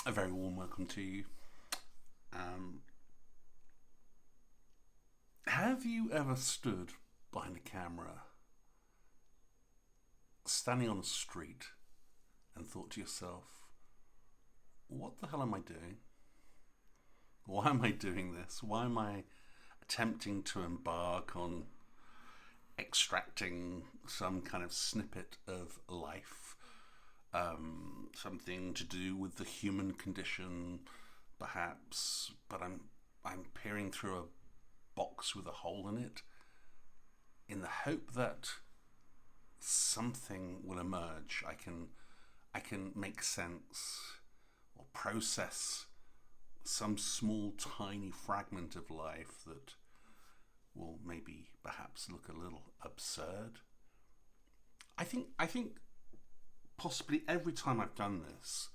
A very warm welcome to you. Um, have you ever stood behind a camera, standing on a street, and thought to yourself, what the hell am I doing? Why am I doing this? Why am I attempting to embark on extracting some kind of snippet of life? Something to do with the human condition, perhaps, but I'm peering through a box with a hole in it in the hope that something will emerge. I can make sense or process some small tiny fragment of life that will maybe perhaps look a little absurd. I think possibly every time I've done this,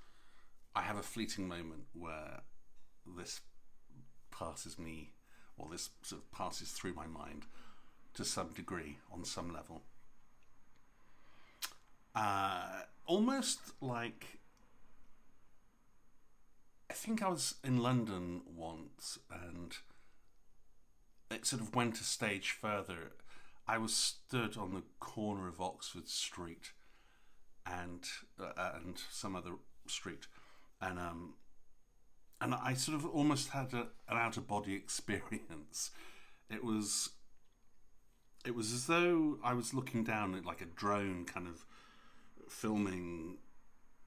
I have a fleeting moment where this passes me, or this sort of passes through my mind to some degree, on some level. Almost like, I think I was in London once, and it sort of went a stage further. I was stood on the corner of Oxford Street and some other street, and I sort of almost had an out of body experience. It was it was as though I was looking down at like a drone, kind of filming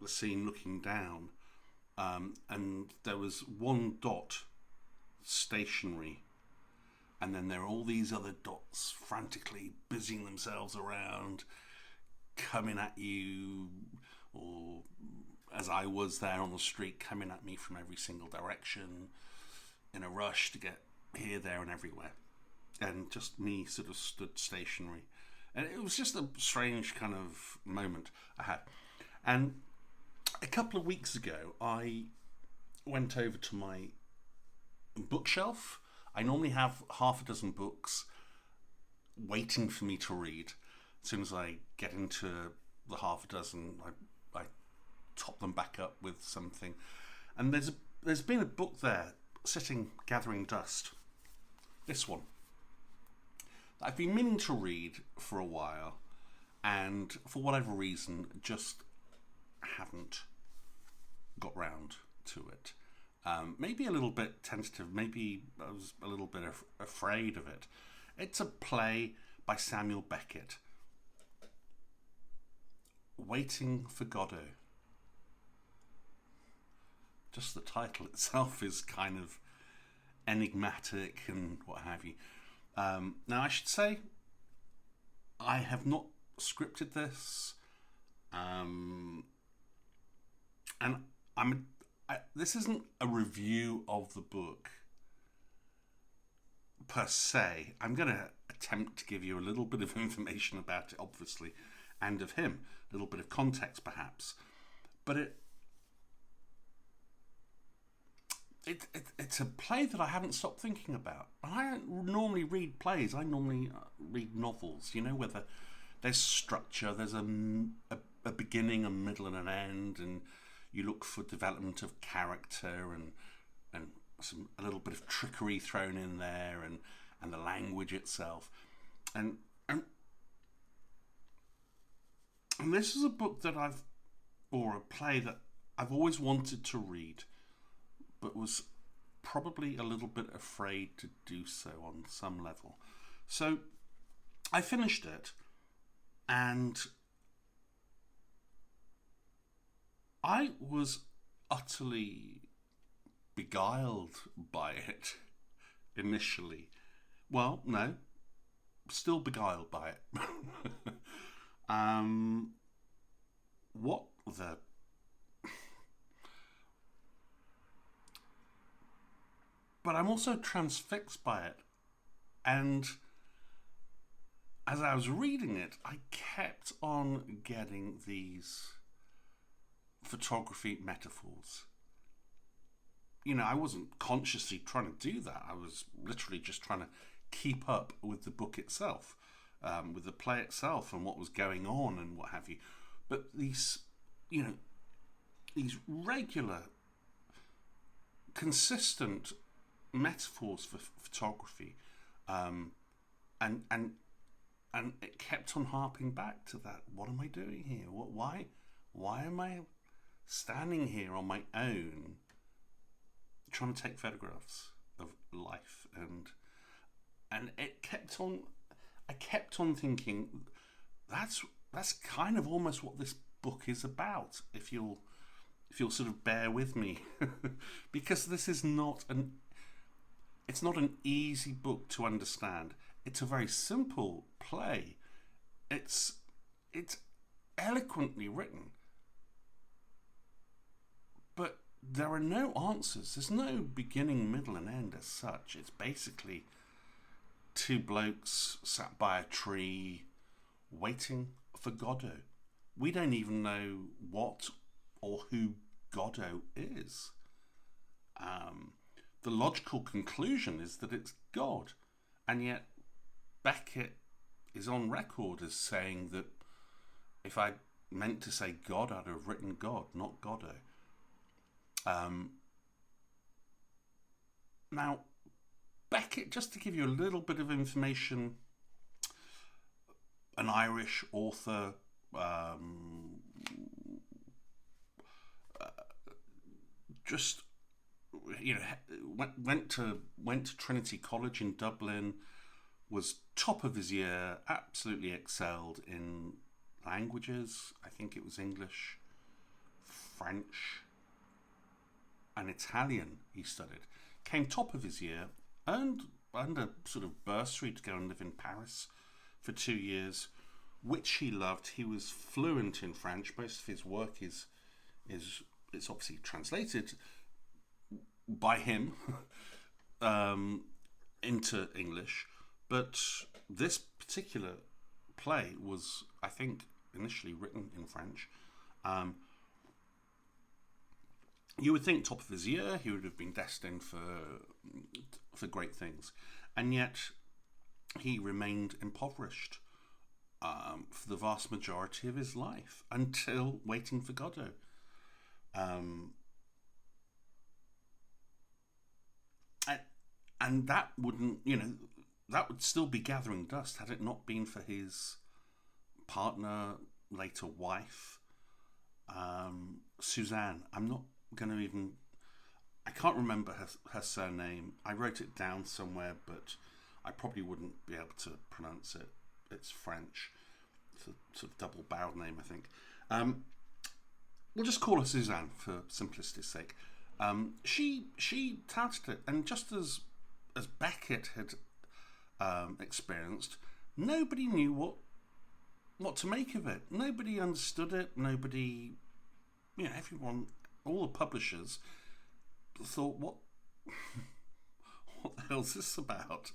the scene, looking down, and there was one dot stationary, and then there are all these other dots frantically busying themselves around, coming at you, or as I was there on the street, coming at me from every single direction in a rush to get here, there, and everywhere. And just me sort of stood stationary. And it was just a strange kind of moment I had. And a couple of weeks ago, I went over to my bookshelf. I normally have half a dozen books waiting for me to read. As soon as I get into the half a dozen, I top them back up with something. And there's been a book there sitting gathering dust. This one. I've been meaning to read for a while, and for whatever reason, just haven't got round to it. Maybe a little bit tentative, maybe I was a little bit afraid of it. It's a play by Samuel Becket, Waiting for Godot. Just the title itself is kind of enigmatic and what have you. Now, I should say, I have not scripted this, and this isn't a review of the book per se. I'm going to attempt to give you a little bit of information about it, obviously, and of him, a little bit of context, perhaps. But it's a play that I haven't stopped thinking about. I don't normally read plays. I normally read novels, where there's structure, there's a beginning, a middle, and an end, and you look for development of character and a little bit of trickery thrown in there, and the language itself. And this is a book or a play that I've always wanted to read, but was probably a little bit afraid to do so on some level. So I finished it, and I was utterly beguiled by it initially. Well, no, still beguiled by it. What the... But I'm also transfixed by it. And as I was reading it, I kept on getting these photography metaphors. I wasn't consciously trying to do that. I was literally just trying to keep up with the book itself, with the play itself and what was going on and what have you. But these regular consistent metaphors for photography, and and and it kept on harping back to that. What am I doing here? Why am I standing here on my own, trying to take photographs of life? And it kept on. I kept on thinking, that's kind of almost what this book is about. If you'll sort of bear with me, because this is not it's not an easy book to understand. It's a very simple play. It's eloquently written, but there are no answers. There's no beginning, middle, and end as such. It's basically two blokes sat by a tree waiting for Godot. We don't even know what or who Godot is. The logical conclusion is that it's God, and yet Becket is on record as saying that if I meant to say God, I'd have written God, not Godot. Now, Becket, just to give you a little bit of information, an Irish author, just went to Trinity College in Dublin, was top of his year, absolutely excelled in languages. I think it was English, French, and Italian he studied. Came top of his year, earned a sort of bursary to go and live in Paris for 2 years, which he loved. He was fluent in French. Most of his work is it's obviously translated by him into English, but this particular play was, I think, initially written in French. You would think top of his year he would have been destined for great things, and yet he remained impoverished for the vast majority of his life until waiting for Godot. And that wouldn't, that would still be gathering dust had it not been for his partner, later wife, Suzanne. I'm not going to even, I can't remember her surname. I wrote it down somewhere, but I probably wouldn't be able to pronounce it. It's French. It's a sort of double-barreled name, I think. We'll just call her Suzanne for simplicity's sake. She touted it, and just as Becket had experienced, nobody knew what to make of it. Nobody understood it. Nobody, everyone, all the publishers thought, what the hell's this about?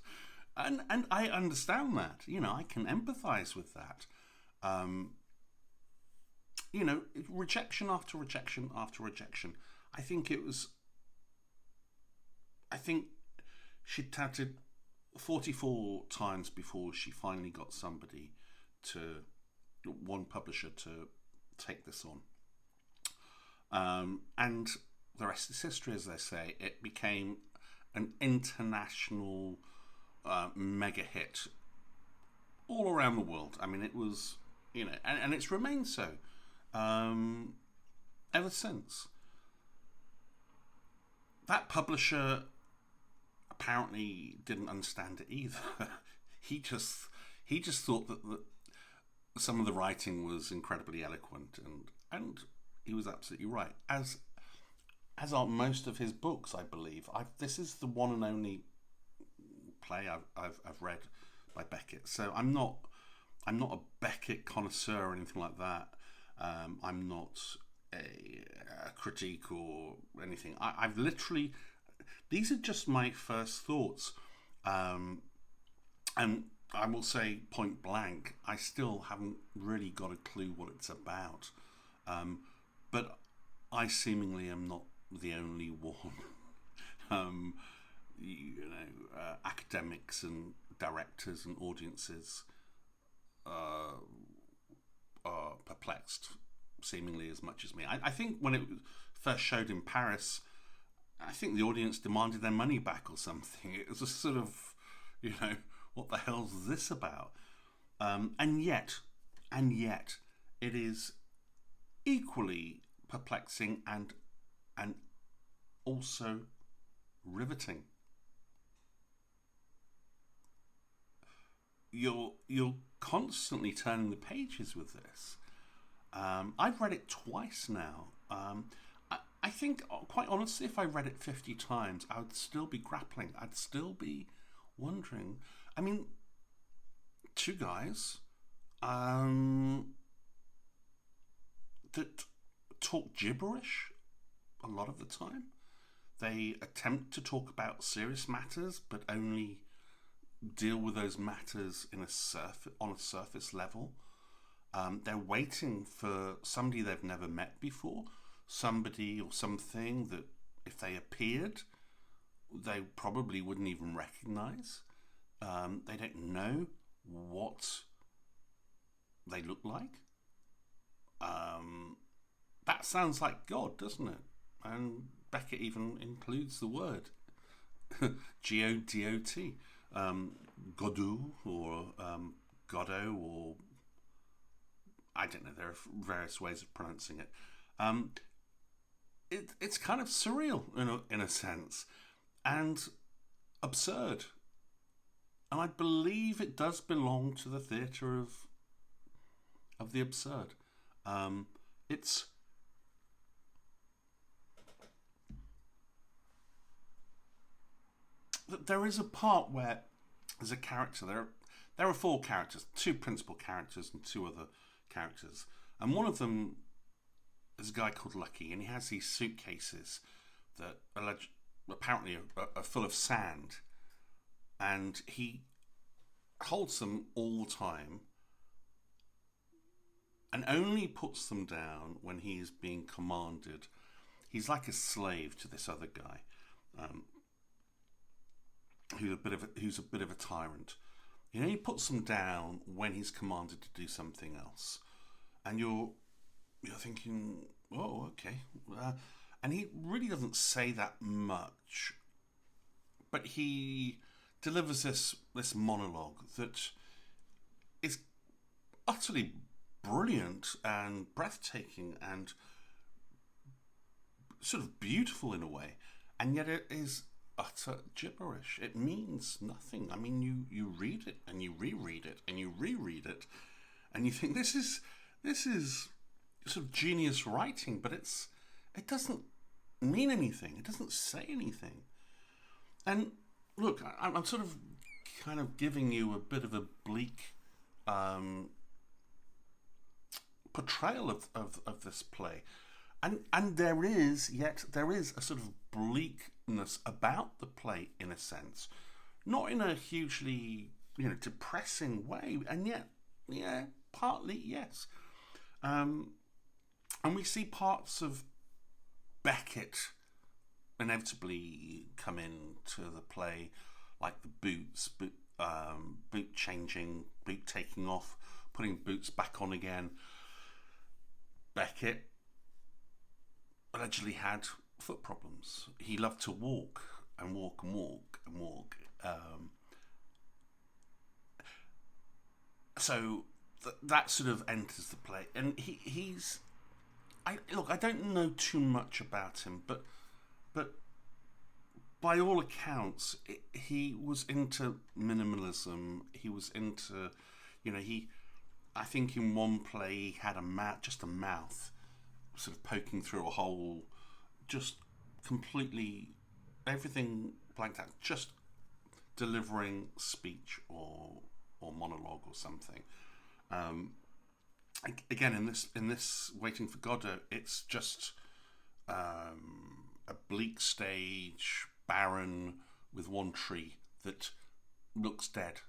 And I understand that. I can empathise with that. Rejection after rejection after rejection. I think she touted 44 times before she finally got one publisher to take this on. And the rest is history, as they say. It became an international mega hit all around the world. I mean, it was, and it's remained so ever since. That publisher apparently didn't understand it either. he just thought that some of the writing was incredibly eloquent, and he was absolutely right. As are most of his books, I believe. This is the one and only play I've read by Becket. So I'm not a Becket connoisseur or anything like that. I'm not a critique or anything. I've literally, these are just my first thoughts, and I will say point blank, I still haven't really got a clue what it's about, but I seemingly am not the only one. Academics and directors and audiences are perplexed seemingly as much as me. I think when it first showed in Paris, I think the audience demanded their money back or something. It was a sort of, what the hell's this about? And yet, it is equally perplexing and also riveting. You're constantly turning the pages with this. I've read it twice now. I think, quite honestly, if I read it 50 times, I would still be grappling. I'd still be wondering. I mean, two guys that talk gibberish a lot of the time. They attempt to talk about serious matters, but only deal with those matters on a surface level. They're waiting for somebody they've never met before, somebody or something that if they appeared, they probably wouldn't even recognize. They don't know what they look like. That sounds like God, doesn't it? And Becket even includes the word G-O-D-O-T. Godot or Godot, or I don't know, there are various ways of pronouncing it. It's kind of surreal in a sense, and absurd. And I believe it does belong to the theatre of the absurd. It's there is a part where there's a character. There are four characters, two principal characters and two other characters, and one of them is a guy called Lucky, and he has these suitcases that apparently are full of sand, and he holds them all the time and only puts them down when he's being commanded. He's like a slave to this other guy, who's a bit of a tyrant. He puts them down when he's commanded to do something else, and you're thinking, oh, okay. And he really doesn't say that much, but he delivers this monologue that is utterly brilliant and breathtaking and sort of beautiful in a way, and yet it is utter gibberish. It means nothing. I mean, you read it and you reread it and you reread it, and you think this is sort of genius writing, but it doesn't mean anything. It doesn't say anything. And look, I'm sort of kind of giving you a bit of a bleak portrayal of this play, and there is a sort of bleakness about the play in a sense, not in a hugely depressing way, and yet partly yes. And we see parts of Becket inevitably come into the play, like the boots, boot changing, boot taking off, putting boots back on again. Becket allegedly had foot problems. He loved to walk and walk and walk and walk. So that sort of enters the play, and he's. I don't know too much about him, but by all accounts, he was into minimalism. He was into, I think in one play he had just a mouth, sort of poking through a hole, just completely everything blanked out, just delivering speech or monologue or something. Again, in this Waiting for Godot, it's just a bleak stage, barren, with one tree that looks dead.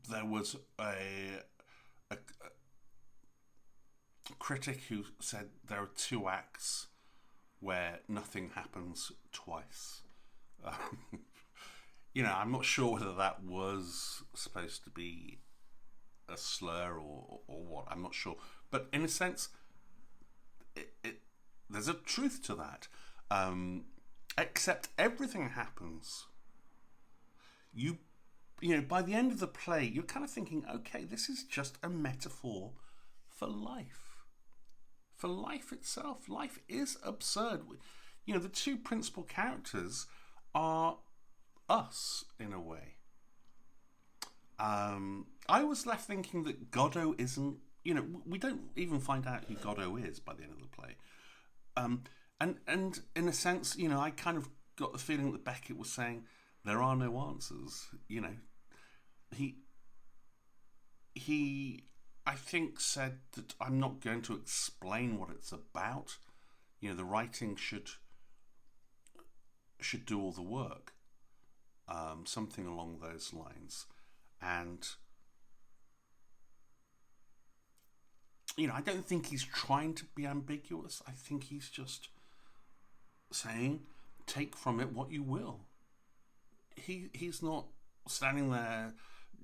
There was a critic who said there are two acts where nothing happens twice. I'm not sure whether that was supposed to be a slur or what. I'm not sure, but in a sense, there's a truth to that. Except everything happens. You know, by the end of the play, you're kind of thinking, okay, this is just a metaphor for life. For life itself. Life is absurd. You know, the two principal characters are us, in a way. I was left thinking that Godot isn't, you know, we don't even find out who Godot is by the end of the play. And in a sense, you know, I kind of got the feeling that Becket was saying there are no answers. You know, he I think said that I'm not going to explain what it's about. You know, the writing should do all the work. Something along those lines. And you know, I don't think he's trying to be ambiguous. I think he's just saying, take from it what you will. He's not standing there,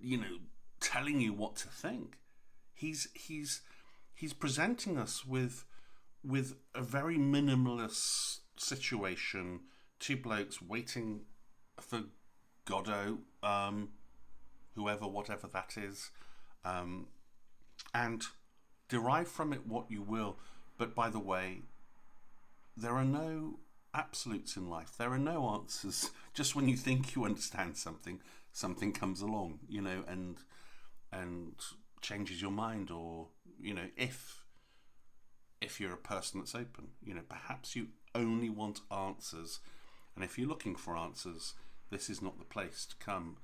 you know, telling you what to think. He's presenting us with a very minimalist situation. Two blokes waiting for Godot, whoever, whatever that is, and derive from it what you will. But by the way, there are no absolutes in life. There are no answers. Just when you think you understand something, something comes along, you know, and changes your mind. Or, you know, if you're a person that's open, you know, perhaps you only want answers, and if you're looking for answers, this is not the place to come,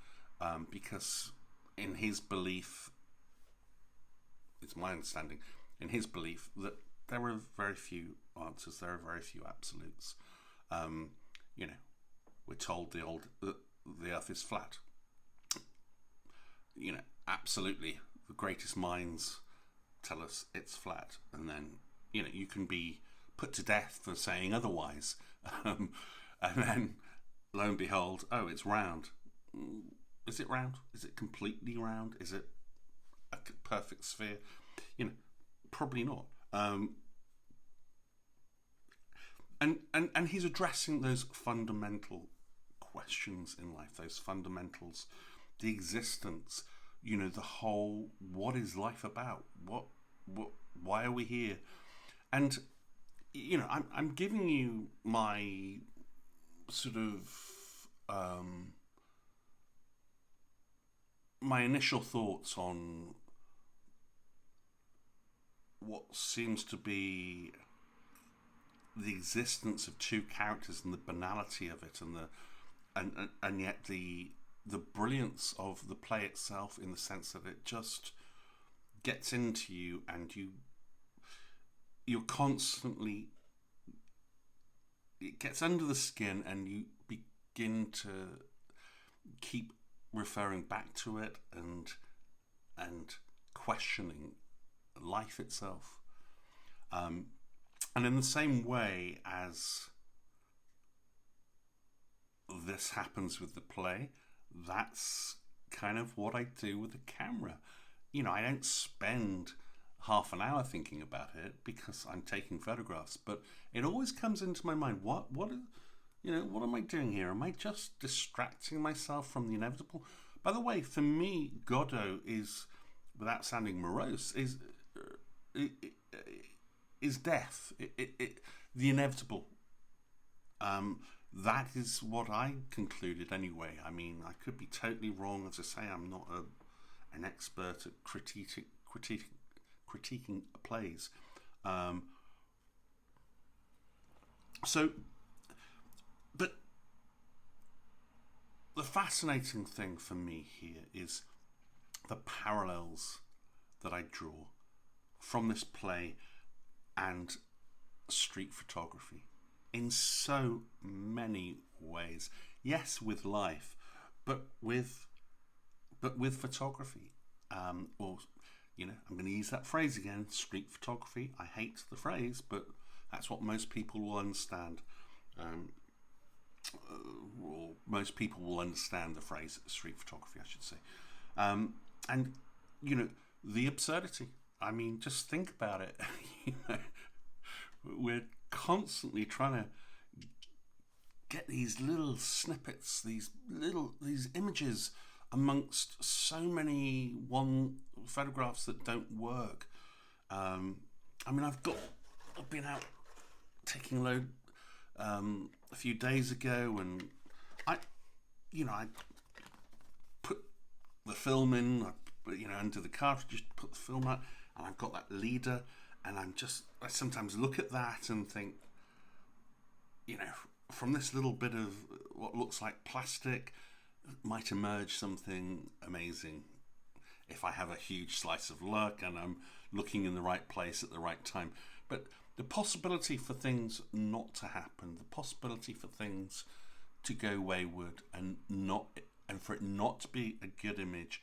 because in his belief, it's my understanding, in his belief, that there are very few answers, there are very few absolutes. You know, we're told the Earth is flat. You know, absolutely, the greatest minds tell us it's flat, and then, you know, you can be put to death for saying otherwise, and then lo and behold, oh, it's round. Is it round? Is it completely round? Is it a perfect sphere? You know, probably not. And he's addressing those fundamental questions in life, those fundamentals, the existence, you know, the whole, what is life about? Why are we here? And, you know, I'm giving you my sort of my initial thoughts on what seems to be the existence of two characters and the banality of it, and yet the brilliance of the play itself, in the sense that it just gets into you, and you're constantly, it gets under the skin, and you begin to keep referring back to it and questioning life itself. And in the same way as this happens with the play, that's kind of what I do with the camera. You know, I don't spend half an hour thinking about it because I'm taking photographs, but it always comes into my mind, what am I doing here? Am I just distracting myself from the inevitable? By the way, for me, Godot is, without sounding morose, is death, the inevitable. That is what I concluded anyway. I mean, I could be totally wrong. As I say, I'm not an expert at critiquing plays. But the fascinating thing for me here is the parallels that I draw from this play and street photography in so many ways. Yes, with life, but with photography. Or, you know, I'm going to use that phrase again, street photography. I hate the phrase, but that's what most people will understand. Or most people will understand the phrase street photography, I should say. And, you know, the absurdity. I mean, just think about it. You know, we're constantly trying to get these little snippets, these images amongst so many photographs that don't work. I mean, I've been out taking a load a few days ago, and I put the film in, into the cartridge, put the film out, and I've got that leader, and I sometimes look at that and think, from this little bit of what looks like plastic might emerge something amazing if I have a huge slice of luck and I'm looking in the right place at the right time. But the possibility for things not to happen, the possibility for things to go wayward and for it not to be a good image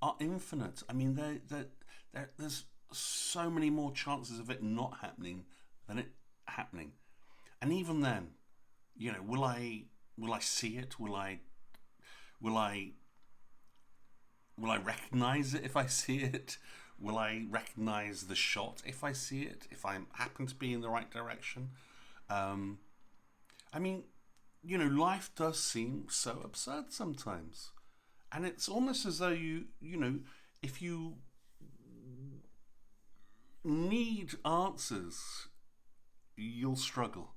are infinite. I mean, there's so many more chances of it not happening than it happening. And even then, will I see it? Will I recognize it if I see it? Will I recognize the shot if I see it? If I happen to be in the right direction? I mean, life does seem so absurd sometimes. And it's almost as though if you need answers, you'll struggle.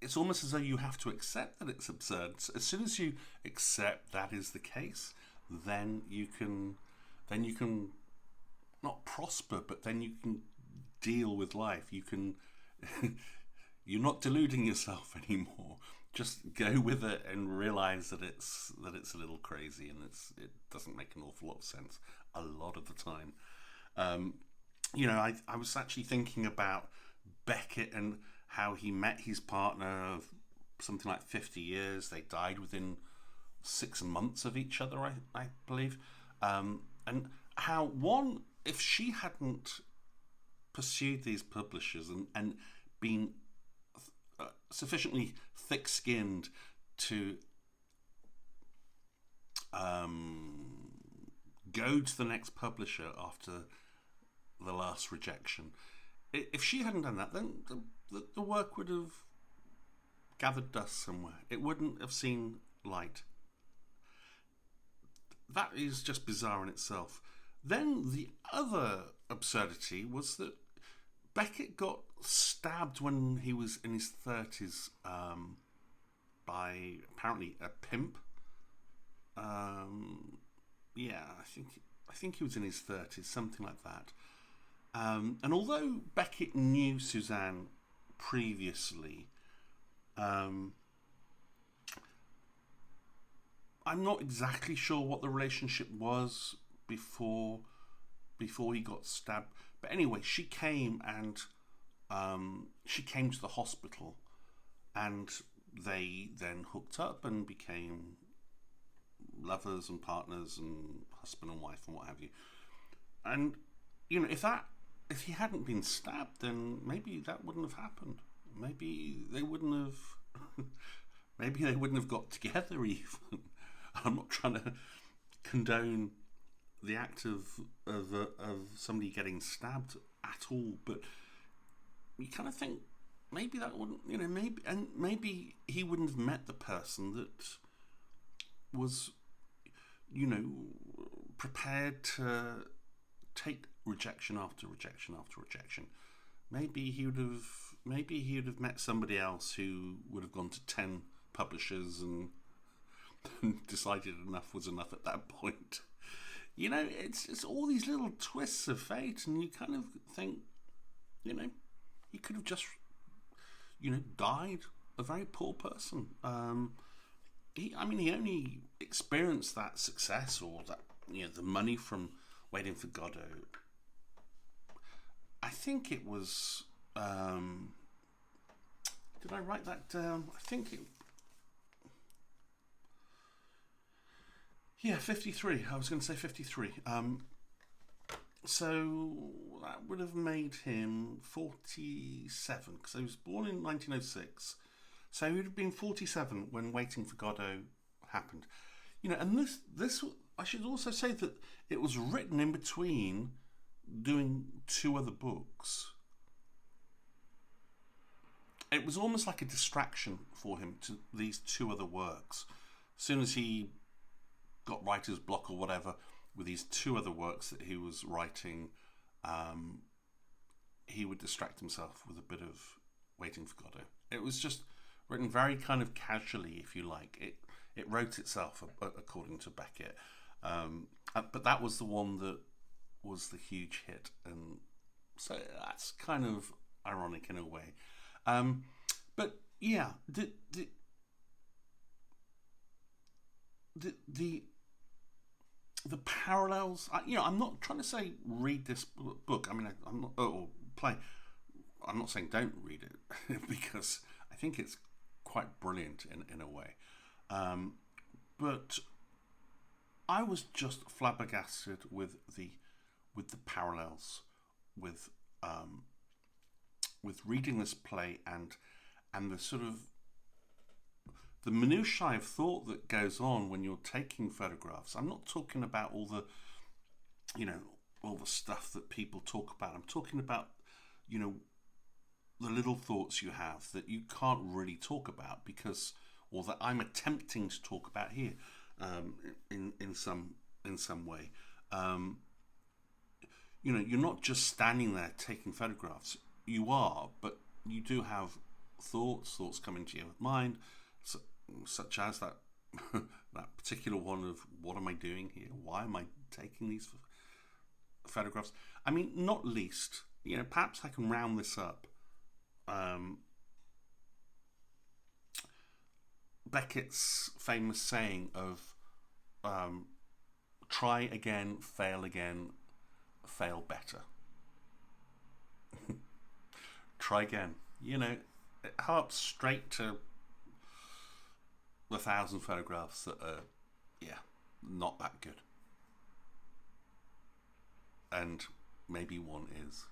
It's almost as though you have to accept that it's absurd. As soon as you accept that is the case, then you can not prosper, but then you can deal with life. You can you're not deluding yourself anymore. Just go with it and realize that it's a little crazy, and it doesn't make an awful lot of sense a lot of the time. I was actually thinking about Becket and how he met his partner of something like 50 years. They died within 6 months of each other, I believe. And how if she hadn't pursued these publishers and been sufficiently thick-skinned to go to the next publisher after the last rejection, if she hadn't done that, then the work would have gathered dust somewhere. It wouldn't have seen light. That is just bizarre in itself. Then the other absurdity was that Becket got stabbed when he was in his 30s by apparently a pimp. I think he was in his 30s, something like that. And although Becket knew Suzanne previously, I'm not exactly sure what the relationship was before he got stabbed. But anyway, she came to the hospital, and they then hooked up and became lovers and partners and husband and wife and what have you. And if he hadn't been stabbed, then maybe that wouldn't have happened. Maybe they wouldn't have got together even. I'm not trying to condone the act of somebody getting stabbed at all, but you kind of think maybe that wouldn't, maybe he wouldn't have met the person that was, prepared to take rejection after rejection after rejection. Maybe he would have met somebody else who would have gone to 10 publishers and decided enough was enough at that point. It's all these little twists of fate, and you kind of think, he could have just, died a very poor person. He only experienced that success or that, the money from Waiting for Godot. I think it was, did I write that down? I think it, 53. I was going to say 53. So that would have made him 47, because he was born in 1906. So he would have been 47 when Waiting for Godot happened. And this I should also say that it was written in between doing 2 other books. it was almost like a distraction for him to these two other works. As soon as he got writer's block or whatever with these two other works that he was writing, he would distract himself with a bit of Waiting for Godot. It was just written very kind of casually, if you like. It wrote itself, according to Becket. But that was the one that was the huge hit, and so that's kind of ironic in a way. But yeah, the parallels. I'm not trying to say read this book. I mean, I'm not or play. I'm not saying don't read it because I think it's quite brilliant in a way. But I was just flabbergasted with the parallels with reading this play and the sort of the minutiae of thought that goes on when you're taking photographs. I'm not talking about all the stuff that people talk about. I'm talking about the little thoughts you have that you can't really talk about because, or that I'm attempting to talk about here, in some way. You're not just standing there taking photographs. You are, but you do have thoughts come into your mind, such as that that particular one of what am I doing here? Why am I taking these photographs? I mean, not least, perhaps I can round this up. Beckett's famous saying of try again, fail better. Try again. It harps straight to the 1,000 photographs that are, not that good. And maybe one is.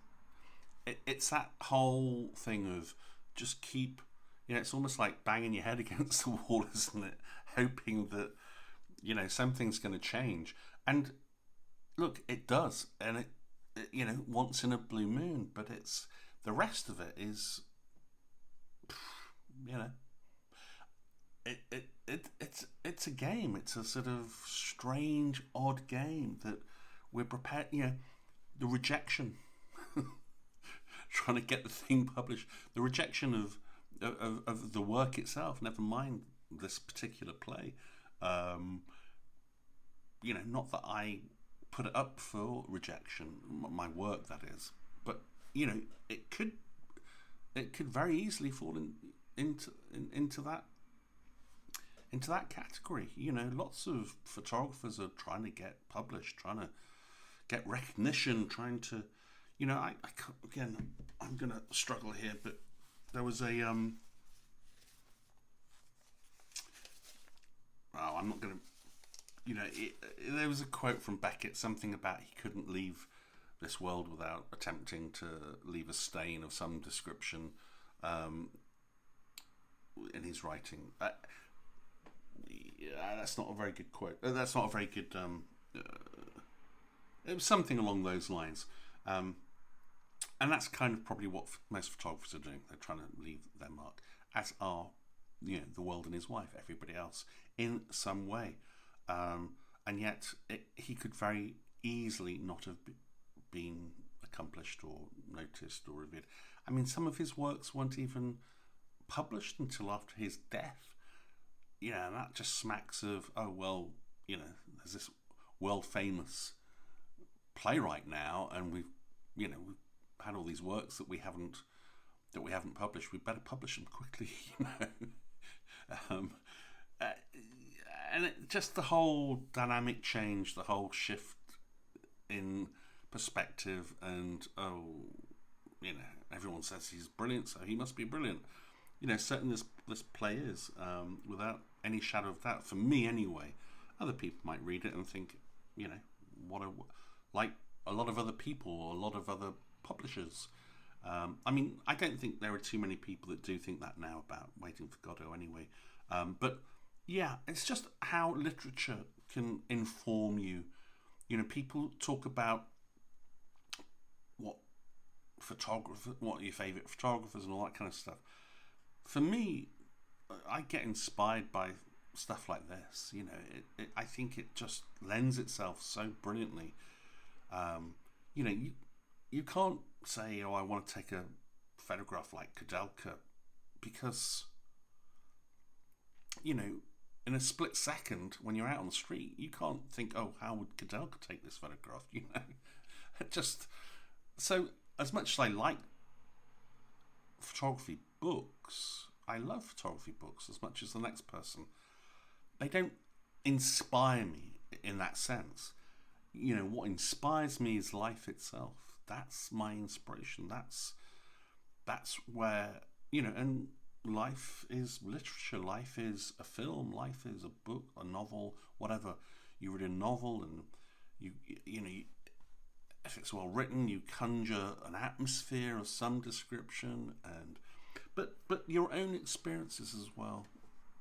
It's that whole thing of just keep, it's almost like banging your head against the wall, isn't it? Hoping that, something's going to change. And look, it does. And it, once in a blue moon, but it's, the rest of it is, it's a game. It's a sort of strange, odd game that we're prepared, the rejection, trying to get the thing published, the rejection of the work itself, never mind this particular play. Not that I put it up for rejection, my work that is, but it could very easily fall into that category. Lots of photographers are trying to get published, trying to get recognition, trying to, I again, I'm going to struggle here, but there was a, I'm not going to, there was a quote from Becket, something about he couldn't leave this world without attempting to leave a stain of some description in his writing. That's not a very good quote. That's not a very good, it was something along those lines. And that's kind of probably what most photographers are doing. They're trying to leave their mark, as are, the world and his wife, everybody else, in some way. And yet, he could very easily not have been accomplished or noticed or revered. I mean, some of his works weren't even published until after his death. And that just smacks of, oh, well, there's this world-famous playwright now, and we've had all these works that we haven't published. We better publish them quickly, and just the whole dynamic change, the whole shift in perspective, and everyone says he's brilliant, so he must be brilliant. Certainly this play is, without any shadow of doubt, for me anyway. Other people might read it and think, like a lot of other people, or a lot of other publishers. I mean, I don't think there are too many people that do think that now about Waiting for Godot anyway. But yeah, it's just how literature can inform you. People talk about what your favourite photographers and all that kind of stuff. for me, I get inspired by stuff like this. You know, I think it just lends itself so brilliantly. You know, you can't say, "Oh, I want to take a photograph like Kudelka," because, you know, in a split second when you're out on the street, you can't think, "Oh, how would Kudelka take this photograph?" You know, just so as much as I like photography books, I love photography books as much as the next person. They don't inspire me in that sense. You know, what inspires me is life itself. That's my inspiration. That's where, you know, and life is literature. Life is a film. Life is a book, a novel, whatever. You read a novel, and you know, if it's well written, you conjure an atmosphere of some description, and but your own experiences as well.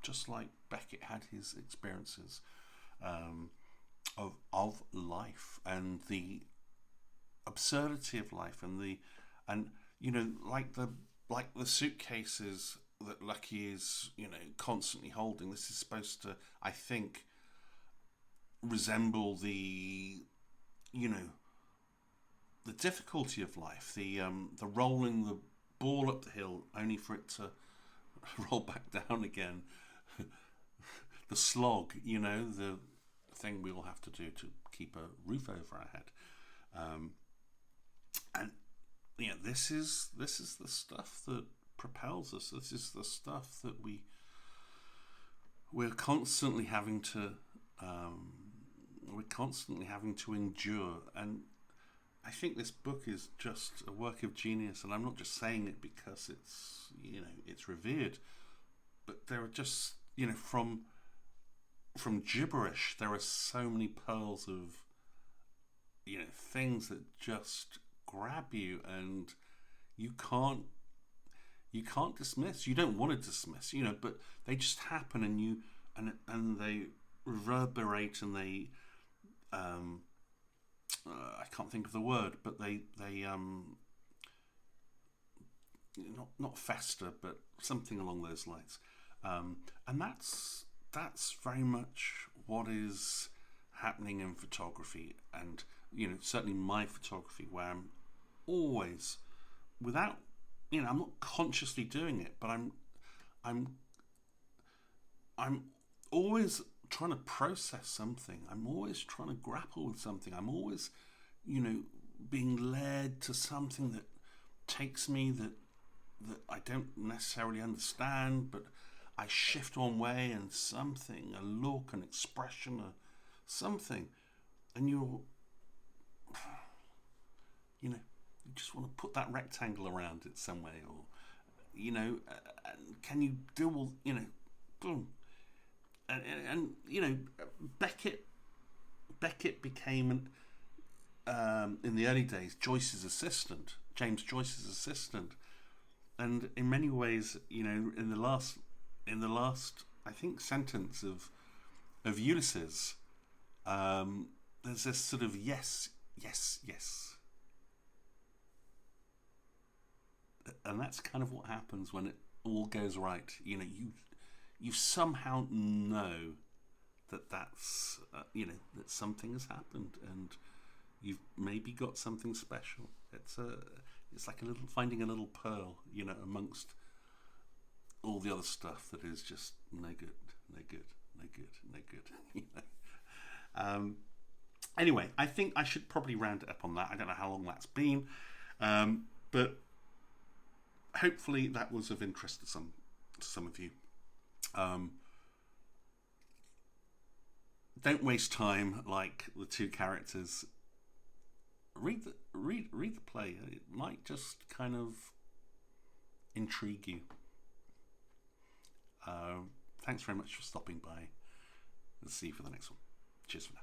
Just like Becket had his experiences of life and the absurdity of life, and you know, like the suitcases that Lucky is, you know, constantly holding. This is supposed to, I think, resemble the, you know, the difficulty of life, the rolling the ball up the hill only for it to roll back down again. The slog, you know, the thing we all have to do to keep a roof over our head. And you know, this is the stuff that propels us. This is the stuff that we're constantly having to endure. And I think this book is just a work of genius, and I'm not just saying it because it's, you know, it's revered, but there are just, you know, from gibberish, there are so many pearls of, you know, things that just grab you, and you can't dismiss. You don't want to dismiss, you know, but they just happen, and you and they reverberate, and they I can't think of the word, but they not fester, but something along those lines, and that's very much what is happening in photography, and, you know, certainly my photography, where I'm always, without, you know, I'm not consciously doing it, but I'm always trying to process something. I'm always trying to grapple with something. I'm always, you know, being led to something that takes me, that I don't necessarily understand, but I shift one way, and something, a look, an expression, something, and you know, you just want to put that rectangle around it some way, or, you know, can you do all, you know, boom, and you know, Becket became in the early days James Joyce's assistant, and in many ways, you know, in the last I think sentence of Ulysses, there's this sort of yes, and that's kind of what happens when it all goes right. You know, you somehow know that's you know, that something has happened, and you've maybe got something special. It's like finding a little pearl, you know, amongst all the other stuff that is just no good. You know? Anyway, I think I should probably round it up on that. I don't know how long that's been, but hopefully that was of interest to some of you. Don't waste time like the two characters. Read the play. It might just kind of intrigue you. Thanks very much for stopping by. Let's see you for the next one. Cheers for now.